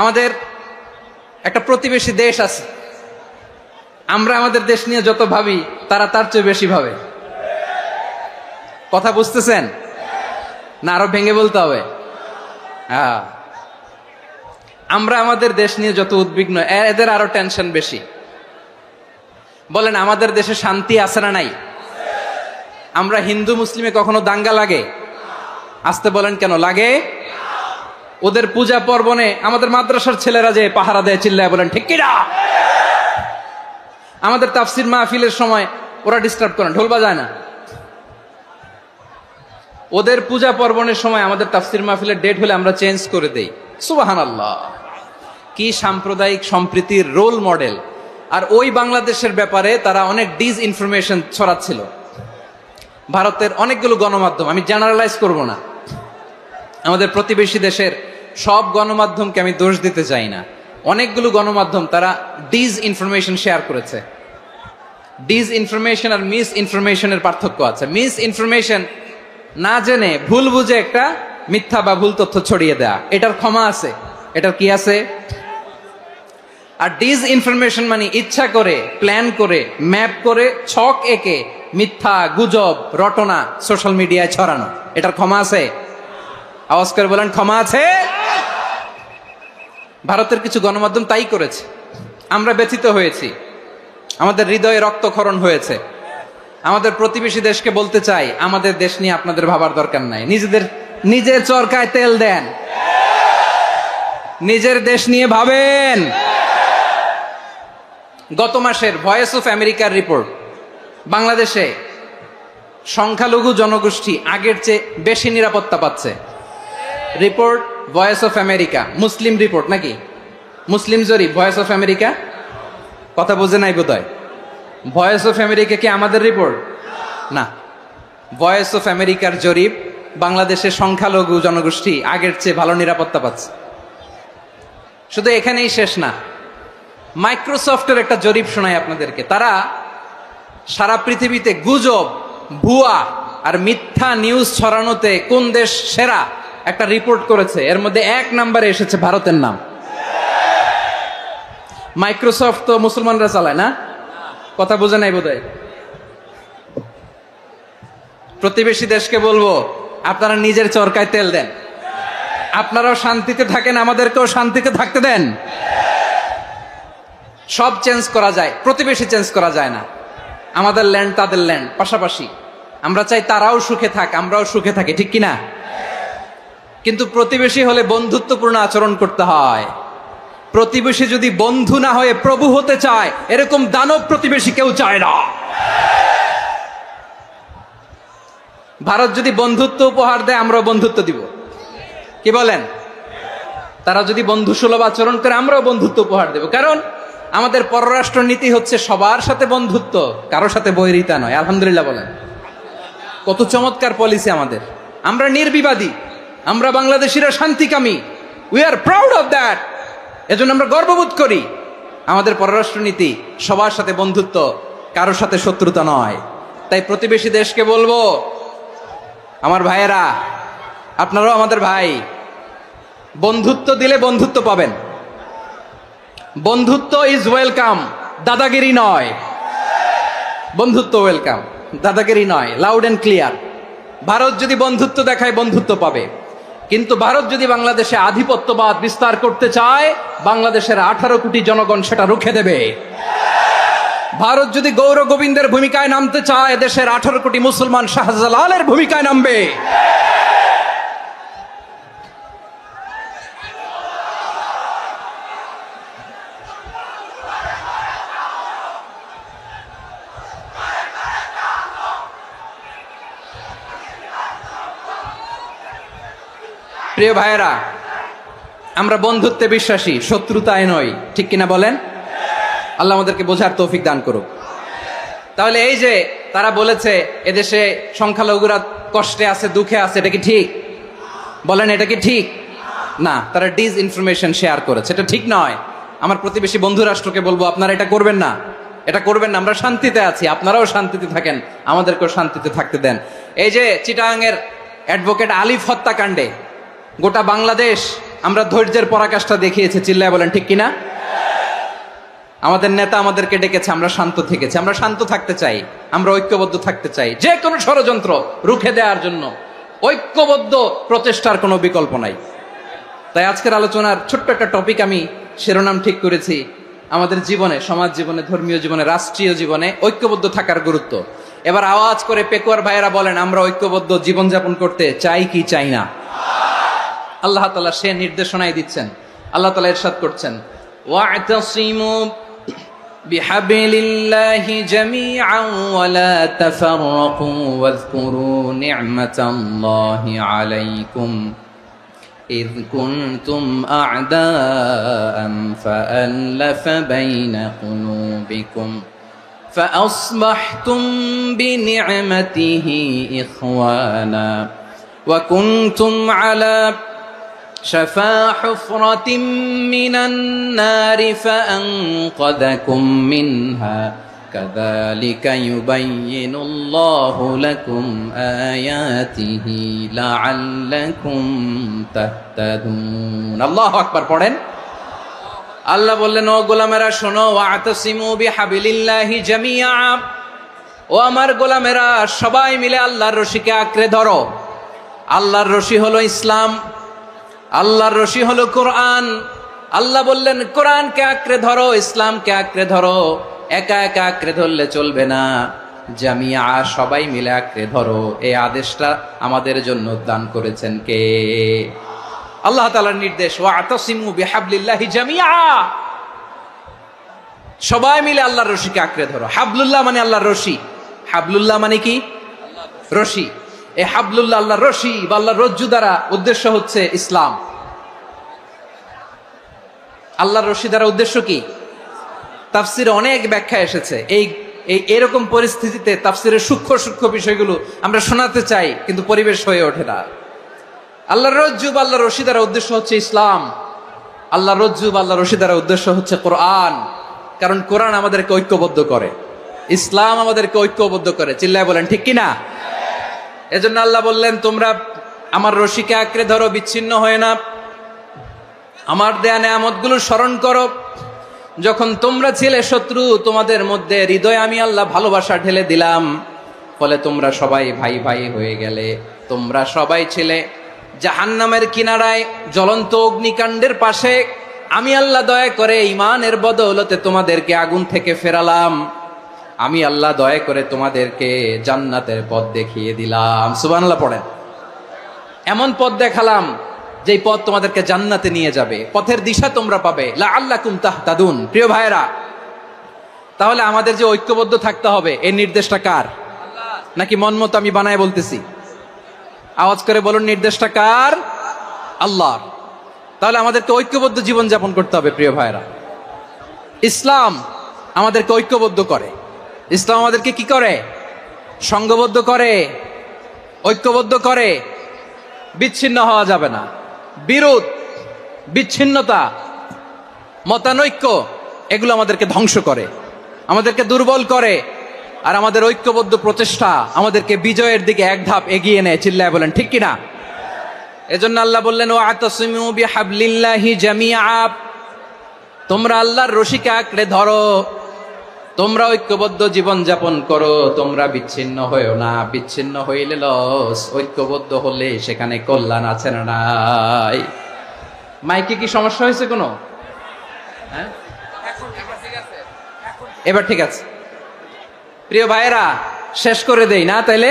আমাদের একটা প্রতিবেশী দেশ আছে, আমরা আমাদের দেশ নিয়ে যত ভাবি তারা তার চেয়ে বেশি ভাবে। কথা বুঝতেছেন না? আরো ভেঙে বলতে হবে। আমরা আমাদের দেশ নিয়ে যত উদ্বিগ্ন, এদের আরো টেনশন বেশি। বলেন, আমাদের দেশে শান্তি আছে না নাই? আমরা হিন্দু মুসলিমে কখনো দাঙ্গা লাগে? আসতে বলেন, কেন লাগে? ওদের পূজা পর্বণে আমাদের মাদ্রাসার ছেলেরা যে পাহারা দেয়, চিল্লায় বলেন ঠিক কিনা? আমাদের তাফসির মাহফিলের সময় ওরা ডিস্টার্ব করেন, ঢোল বাজায় না। ওদের পূজা পর্বণের সময় আমাদের তাফসির মাহফিলের ডেট হলে আমরা চেঞ্জ করে দেই। সুবহানাল্লাহ, কি সাম্প্রদায়িক সম্প্রীতির রোল মডেল। আর ওই বাংলাদেশের ব্যাপারে তারা অনেক ডিসইনফরমেশন ছড়াচ্ছিল। ভারতের অনেকগুলো গণমাধ্যম, আমি জেনারেলাইজ করব না, আমাদের প্রতিবেশী দেশের সব গণমাধ্যমকে আমি দোষ দিতে চাই না, অনেকগুলো গণমাধ্যম তারা ডিসইনফরমেশন শেয়ার করেছে। ডিসইনফরমেশন আর মিস ইনফরমেশনের পার্থক্য আছে। মিস ইনফরমেশন না জেনে ভুল বুঝে একটা মিথ্যা বা ভুল তথ্য ছড়িয়ে দেয়া, এটার ক্ষমা আছে, এটার কি আছে? আর ডিসইনফরমেশন মানে ইচ্ছা করে, প্ল্যান করে, ম্যাপ করে, ছক এঁকে মিথ্যা, গুজব, রটনা সোশ্যাল মিডিয়ায় ছড়ানো, এটার ক্ষমা আছে? আওয়াজ করে বলেন, ক্ষমা আছে? ভারতের কিছু গণমাধ্যম তাই করেছে। আমরা ব্যথিত হয়েছি, আমাদের হৃদয়ে রক্তক্ষরণ হয়েছে। আমাদের প্রতিবেশী দেশকে বলতে চাই, আমাদের দেশ নিয়ে আপনাদের ভাবার দরকার নাই, নিজের চরকায় তেল দেন, নিজের দেশ নিয়ে ভাবেন। গত মাসের ভয়েস অফ আমেরিকার রিপোর্ট, বাংলাদেশে সংখ্যালঘু জনগোষ্ঠী আগের চেয়ে বেশি নিরাপত্তা পাচ্ছে। Report voice of America, Muslim report নাকি? মুসলিম জরিপ, ভয়েস অফ আমেরিকা। কথা বোঝে নাই বোধহয়। ভয়েস অফ আমেরিকা কি আমাদের রিপোর্ট? না, ভয়েস অফ আমেরিকার জরিপ, বাংলাদেশের সংখ্যালঘু জনগোষ্ঠী আগের চেয়ে ভালো নিরাপত্তা পাচ্ছে। শুধু এখানেই শেষ না, মাইক্রোসফটের একটা জরিপ শোনায় আপনাদেরকে। তারা সারা পৃথিবীতে গুজব, ভুয়া আর মিথ্যা নিউজ ছড়ানোতে কোন দেশ সেরা একটা রিপোর্ট করেছে। এর মধ্যে 1 নম্বরে এসেছে ভারতের নাম। মাইক্রোসফট তো মুসলমানরা চালায় না? কথা বোঝে নাই বোধহয়। প্রতিবেশী দেশকে বলবো, আপনারা নিজের চরকায় তেল দেন, আপনারাও শান্তিতে থাকেন, আমাদেরকেও শান্তিতে থাকতে দেন। সব চেঞ্জ করা যায়, প্রতিবেশী চেঞ্জ করা যায় না। আমাদের ল্যান্ড তাদের ল্যান্ড, পাশাপাশি। আমরা চাই তারাও সুখে থাক, আমরাও সুখে থাকি, ঠিক কিনা? কিন্তু প্রতিবেশী হলে বন্ধুত্বপূর্ণ আচরণ করতে হয়। প্রতিবেশী যদি বন্ধু না হয়ে প্রভু হতে চায়, এরকম দানব প্রতিবেশী কেউ চায় না। ভারত যদি বন্ধুত্ব উপহার দেয়, আমরাও বন্ধুত্ব দিব, কি বলেন? তারা যদি বন্ধু সুলভ আচরণ করে, আমরাও বন্ধুত্ব উপহার দেব। কারণ আমাদের পররাষ্ট্র নীতি হচ্ছে সবার সাথে বন্ধুত্ব, কারো সাথে বৈরিতা নয়। আলহামদুলিল্লাহ বলেন, কত চমৎকার পলিসি আমাদের। আমরা নির্বিবাদী, আমরা বাংলাদেশিরা শান্তিকামী। We are proud of that. এজন্য আমরা গর্ববোধ করি। আমাদের পররাষ্ট্র নীতি সবার সাথে বন্ধুত্ব, কারোর সাথে শত্রুতা নয়। তাই প্রতিবেশী দেশকে বলবো, আমার ভাইয়েরা, আপনারাও আমাদের ভাই, বন্ধুত্ব দিলে বন্ধুত্ব পাবেন। বন্ধুত্ব ইজ ওয়েলকাম, দাদাগিরি নয়। বন্ধুত্ব ওয়েলকাম, দাদাগিরি নয়। Loud and clear. ভারত যদি বন্ধুত্ব দেখায়, বন্ধুত্ব পাবে। কিন্তু ভারত যদি বাংলাদেশে আধিপত্যবাদ বিস্তার করতে চায়, বাংলাদেশের 18 কোটি জনগণ সেটা রুখে দেবে। ভারত যদি গৌর গোবিন্দের ভূমিকায় নামতে চায়, দেশের 18 কোটি মুসলমান শাহজালালের ভূমিকায় নামবে। প্রিয় ভাইয়েরা, আমরা বন্ধুত্বে বিশ্বাসী, শত্রুতায় নই, ঠিক কিনা বলেন? আল্লাহ আমাদেরকে বোঝার তৌফিক দান করুক। তাহলে এই যে তারা বলেছে এদেশে সংখ্যালঘুরা কষ্টে আছে, দুঃখে আছে, এটা কি ঠিক? বলেন, এটা কি ঠিক? না, তারা ডিসইনফরমেশন শেয়ার করেছে, এটা ঠিক নয়। আমার প্রতিবেশী বন্ধু রাষ্ট্রকে বলবো, আপনারা এটা করবেন না, এটা করবেন না। আমরা শান্তিতে আছি, আপনারাও শান্তিতে থাকেন, আমাদেরকেও শান্তিতে থাকতে দেন। এই যে চিটাগাংয়ের অ্যাডভোকেট আলিফ হত্যাকাণ্ডে গোটা বাংলাদেশ আমরা ধৈর্যের পরাকাষ্ঠা দেখিয়েছি, চিল্লায় বলেন ঠিক কিনা? আমাদের নেতা আমাদেরকে ডেকেছে, আমরা শান্ত থেকেছি। আমরা শান্ত থাকতে চাই, আমরা ঐক্যবদ্ধ থাকতে চাই, যে কোনো ষড়যন্ত্র রুখে দেওয়ার জন্য ঐক্যবদ্ধ প্রচেষ্টার কোনো বিকল্প নাই। তাই আজকের আলোচনার ছোট্ট একটা টপিক আমি শিরোনাম ঠিক করেছি, আমাদের জীবনে, সমাজ জীবনে, ধর্মীয় জীবনে, রাষ্ট্রীয় জীবনে ঐক্যবদ্ধ থাকার গুরুত্ব। এবার আওয়াজ করে পেকুয়ার ভাইয়েরা বলেন, আমরা ঐক্যবদ্ধ জীবনযাপন করতে চাই কি চাই না? আল্লাহ তাআলা সে নির্দেশনাই দিচ্ছেন। আল্লাহ তাআলা ইরশাদ করছেন, ওয়া'তাসিমু বিহাবলিল্লাহি জামিআন ওয়া লা তাফাররাকু ওয়াযকুরু নি'মাতাল্লাহি আলাইকুম إذ كنتم أعداء فألف بين قلوبكم فأصبحتم بنعمته إخوانا وكنتم على شفا حفرة من النار فأنقذكم منها كذلك يبين الله لكم آياته لعلكم تهتدون الله أكبر পড়েন। আল্লাহ বললেন, ও গোলামেরা শোনো, ওয়া'তাসিমু বিহাবলিল্লাহি জামিআ, ও আমার গোলামেরা সবাই মিলে আল্লাহর রশিকে আঁকড়ে ধরো। আল্লাহর রশি হলো ইসলাম, আল্লাহর রশি হলো কোরআন। আল্লাহ বললেন কোরআনকে আঁকড়ে ধরো, ইসলামকে আঁকড়ে ধরো। একা একা আঁকড়ে ধরলে চলবে না, জামিয়া সবাই মিলে আঁকড়ে ধরো। এই আদেশটা আমাদের জন্য দান করেছেন কে? আল্লাহ তাআলার নির্দেশ, ওয়া'তাসিমু বিহাবলিল্লাহি জামিআ, সবাই মিলে আল্লাহর রশিকে আঁকড়ে ধরো। হাবলুল্লাহ মানে আল্লাহর রশি, হাবলুল্লাহ মানে কি? রশি। এই হাবলুল্লাহ আল্লাহর রশি বা আল্লাহর রজ্জু দ্বারা উদ্দেশ্য হচ্ছে ইসলাম। আল্লাহর রশি দ্বারা উদ্দেশ্য কি? তাফসিরে অনেক ব্যাখ্যা এসেছে। এরকম পরিস্থিতিতে তাফসিরের সূক্ষ্ম সূক্ষ্ম বিষয়গুলো আমরা শোনাতে চাই, কিন্তু পরিবেশ হয়ে ওঠে না। আল্লাহর রজ্জু বা আল্লাহর রশি দ্বারা উদ্দেশ্য হচ্ছে ইসলাম। আল্লাহর রজ্জু বা আল্লাহর রশি দ্বারা উদ্দেশ্য হচ্ছে কোরআন, কারণ কোরআন আমাদেরকে ঐক্যবদ্ধ করে, ইসলাম আমাদেরকে ঐক্যবদ্ধ করে। চিল্লায় বলেন ঠিক কিনা? এজন্য আল্লাহ বললেন, তোমরা আমার রশিকে আঁকড়ে ধরো, বিচ্ছিন্ন হয় না, আমার দেয়া নেয়ামতগুলো স্মরণ করো। যখন তোমরা ছিলে শত্রু, তোমাদের মধ্যে হৃদয়ে আমি আল্লাহ ভালোবাসা ঢেলে দিলাম, ফলে তোমরা সবাই ভাই ভাই হয়ে গেলে। তোমরা সবাই ছিলে জাহান্নামের কিনারায়, জ্বলন্ত অগ্নিকাণ্ডের পাশে। আমি আল্লাহ দয়া করে ঈমানের বদৌলতে তোমাদেরকে আগুন থেকে ফেরালাম। আমি আল্লাহ দয়া করে তোমাদেরকে জান্নাতের পথ দেখিয়ে দিলাম। সুবহানাল্লাহ পড়েন। এমন পথ দেখালাম যেই পথ তোমাদেরকে জান্নাতে নিয়ে যাবে, পথের দিশা তোমরা পাবে। লাআল্লাকুম তাহতাদুন। প্রিয় ভাইরা, তাহলে আমাদের যে ঐক্যবদ্ধ থাকতে হবে, এই নির্দেশটা কার? নাকি মন মতো আমি বানায় বলতেছি? আওয়াজ করে বলুন, নির্দেশটা কার? আল্লাহ। তাহলে আমাদেরকে ঐক্যবদ্ধ জীবন যাপন করতে হবে। প্রিয় ভাইরা, ইসলাম আমাদেরকে ঐক্যবদ্ধ করে। ইসলাম আমাদেরকে কি করে? সংঘবদ্ধ করে, ঐক্যবদ্ধ করে। বিচ্ছিন্ন হওয়া যাবে না। বিরোধ, বিচ্ছিন্নতা, মতানৈক্য, এগুলো আমাদেরকে ধ্বংস করে, আমাদেরকে দুর্বল করে। আর আমাদের ঐক্যবদ্ধ প্রচেষ্টা আমাদেরকে বিজয়ের দিকে এক ধাপ এগিয়ে নেয়। চিল্লায় বলেন ঠিক কিনা? এজন্য আল্লাহ বললেন, ওয়া'তাসিমু বিহাবলিল্লাহি জামিআ, তোমরা আল্লাহর রশিকে আঁকড়ে ধরো, তোমরা ঐক্যবদ্ধ জীবন যাপন করো, তোমরা বিচ্ছিন্ন হয়েও না। বিচ্ছিন্ন হইলে লস, ঐক্যবদ্ধ হলে সেখানে কল্যাণ আছে না নাই? মাইকে কি সমস্যা হয়েছে কোনো? হ্যাঁ, এবার ঠিক আছে। প্রিয় ভাইয়েরা, শেষ করে দেই না তাইলে?